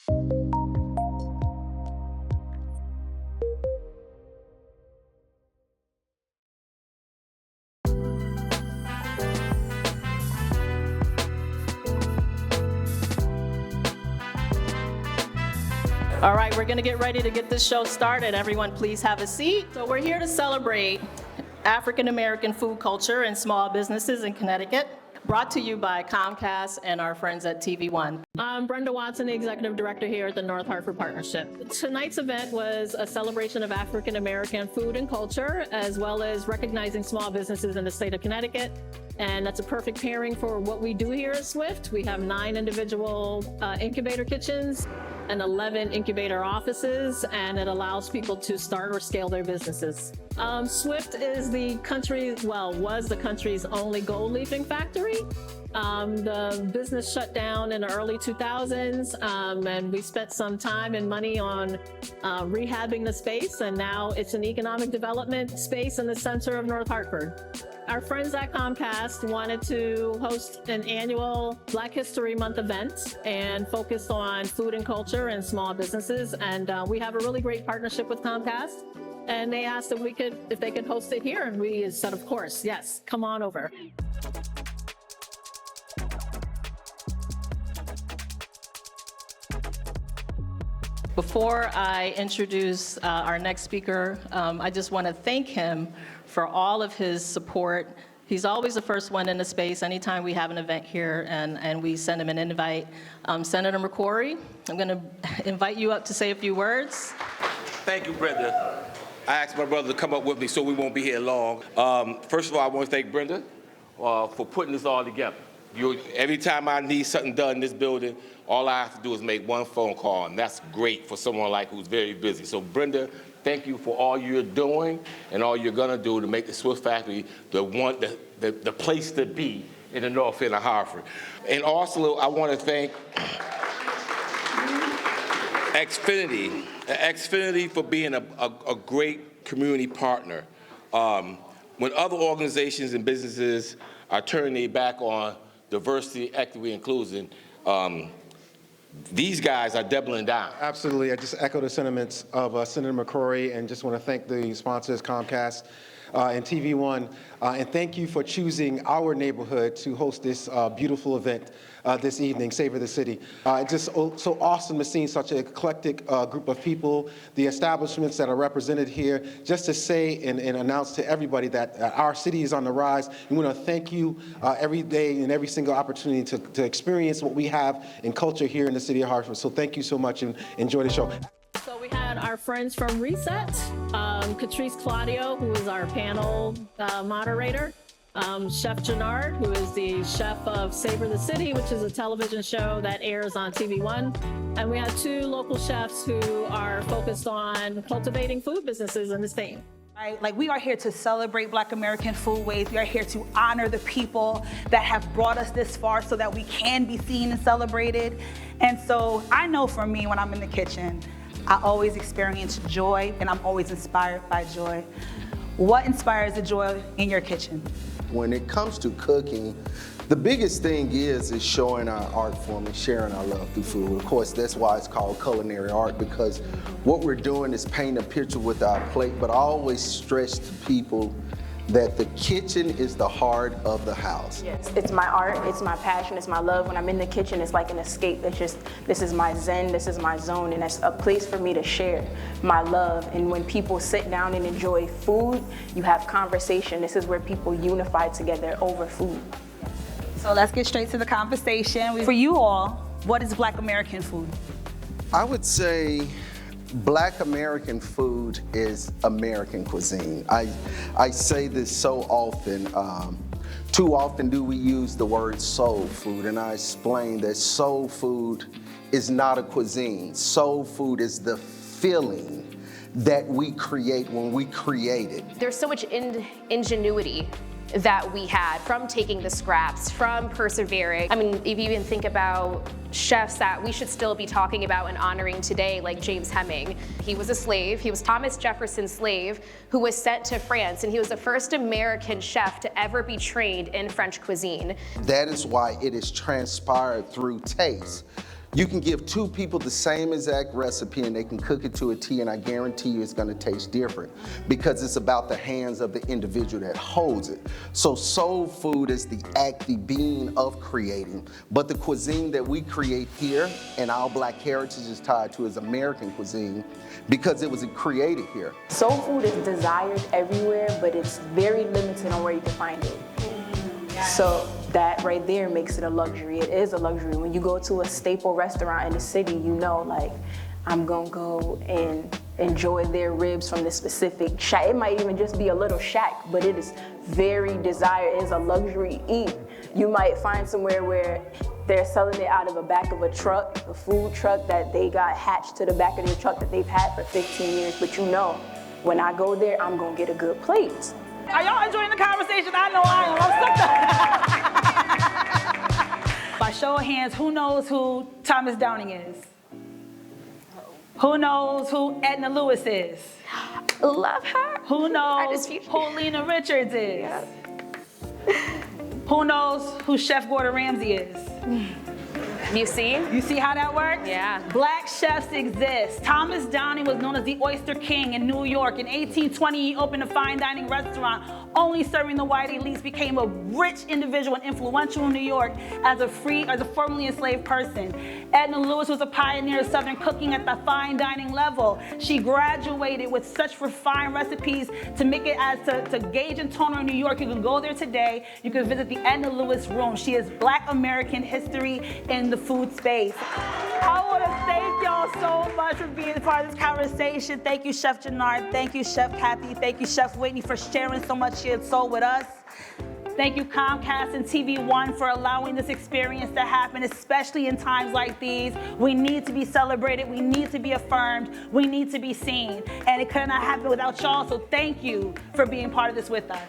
All right, we're gonna get ready to get this show started. Everyone, please have a seat. So we're here to celebrate African American food culture and small businesses in Connecticut, brought to you by Comcast and our friends at TV1. I'm Brenda Watson, the Executive Director here at the North Hartford Partnership. Tonight's event was a celebration of African American food and culture, as well as recognizing small businesses in the state of Connecticut. And that's a perfect pairing for what we do here at Swift. We have 9 individual incubator kitchens and 11 incubator offices, and it allows people to start or scale their businesses. Swift is the country's, was the country's only gold leafing factory. The business shut down in the early 2000s, and we spent some time and money on rehabbing the space, and now it's an economic development space in the center of North Hartford. Our friends at Comcast wanted to host an annual Black History Month event and focus on food and culture and small businesses, and we have a really great partnership with Comcast, and they asked if they could host it here, and we said, of course, yes, come on over. Before I introduce our next speaker, I just want to thank him for all of his support. He's always the first one in the space anytime we have an event here, and we send him an invite. Senator McCrory, I'm going to invite you up to say a few words. Thank you, Brenda. I asked my brother to come up with me so we won't be here long. First of all, I want to thank Brenda for putting this all together. Every time I need something done in this building, all I have to do is make one phone call, and that's great for someone like who's very busy. So Brenda, thank you for all you're doing and all you're gonna do to make the Swift Factory the place to be in the North End of Hartford. And also, I want to thank Xfinity for being a great community partner. When other organizations and businesses are turning their back on diversity, equity, inclusion, these guys are doubling down. Absolutely. I just echo the sentiments of Senator McCrory, and just want to thank the sponsors, Comcast and TV1, and thank you for choosing our neighborhood to host this beautiful event this evening, Savor the City. It's just so awesome to see such an eclectic group of people, the establishments that are represented here, just to say and announce to everybody that our city is on the rise. We want to thank you every day and every single opportunity to experience what we have in culture here in the city of Hartford. So thank you so much, and enjoy the show. So we had our friends from Reset, Catrice Claudio, who is our panel moderator, Chef Jannard, who is the chef of Savor the City, which is a television show that airs on TV1. And we had 2 local chefs who are focused on cultivating food businesses in the state. Right? Like, we are here to celebrate Black American foodways. We are here to honor the people that have brought us this far so that we can be seen and celebrated. And so I know for me, when I'm in the kitchen, I always experience joy, and I'm always inspired by joy. What inspires the joy in your kitchen? When it comes to cooking, the biggest thing is showing our art form and sharing our love through food. Of course, that's why it's called culinary art, because what we're doing is painting a picture with our plate, but I always stress to people that the kitchen is the heart of the house. Yes, it's my art, it's my passion, it's my love. When I'm in the kitchen, it's like an escape. This is my zen, this is my zone, and it's a place for me to share my love. And when people sit down and enjoy food, you have conversation. This is where people unify together over food. So let's get straight to the conversation. For you all, what is Black American food? I would say Black American food is American cuisine. I say this so often. Too often do we use the word soul food, and I explain that soul food is not a cuisine. Soul food is the feeling that we create when we create it. There's so much ingenuity that we had from taking the scraps, from persevering. I mean, if you even think about chefs that we should still be talking about and honoring today, like James Heming. He was a slave. He was Thomas Jefferson's slave who was sent to France, and he was the first American chef to ever be trained in French cuisine. That is why it is transpired through taste. You can give two people the same exact recipe and they can cook it to a T, and I guarantee you it's gonna taste different because it's about the hands of the individual that holds it. So soul food is the act, the being of creating, but the cuisine that we create here and our Black heritage is tied to is American cuisine because it was created here. Soul food is desired everywhere, but it's very limited on where you can find it. So that right there makes it a luxury. It is a luxury. When you go to a staple restaurant in the city, you know, like, I'm gonna go and enjoy their ribs from this specific shack. It might even just be a little shack, but it is very desired. It is a luxury eat. You might find somewhere where they're selling it out of the back of a truck, a food truck that they got hatched to the back of their truck that they've had for 15 years. But you know, when I go there, I'm gonna get a good plate. Are y'all enjoying the conversation? I know I am. I'm stuck. By show of hands, who knows who Thomas Downing is? Who knows who Edna Lewis is? Love her. Who knows Undisputed. who Lena Richards is? Yeah. Who knows who Chef Gordon Ramsay is? You see? You see how that works? Yeah. Black chefs exist. Thomas Downing was known as the Oyster King in New York. In 1820, he opened a fine dining restaurant, only serving the white elites, became a rich individual and influential in New York as a formerly enslaved person. Edna Lewis was a pioneer of Southern cooking at the fine dining level. She graduated with such refined recipes to make it as to Gage and Toner in New York. You can go there today. You can visit the Edna Lewis room. She is Black American history in the food space. I want to thank y'all so much for being a part of this conversation. Thank you, Chef Jannard. Thank you, Chef Kathy. Thank you, Chef Whitney, for sharing so much she had soul with us. Thank you, Comcast and TV1, for allowing this experience to happen, especially in times like these. We need to be celebrated. We need to be affirmed. We need to be seen. And it could not happen without y'all, so thank you for being part of this with us.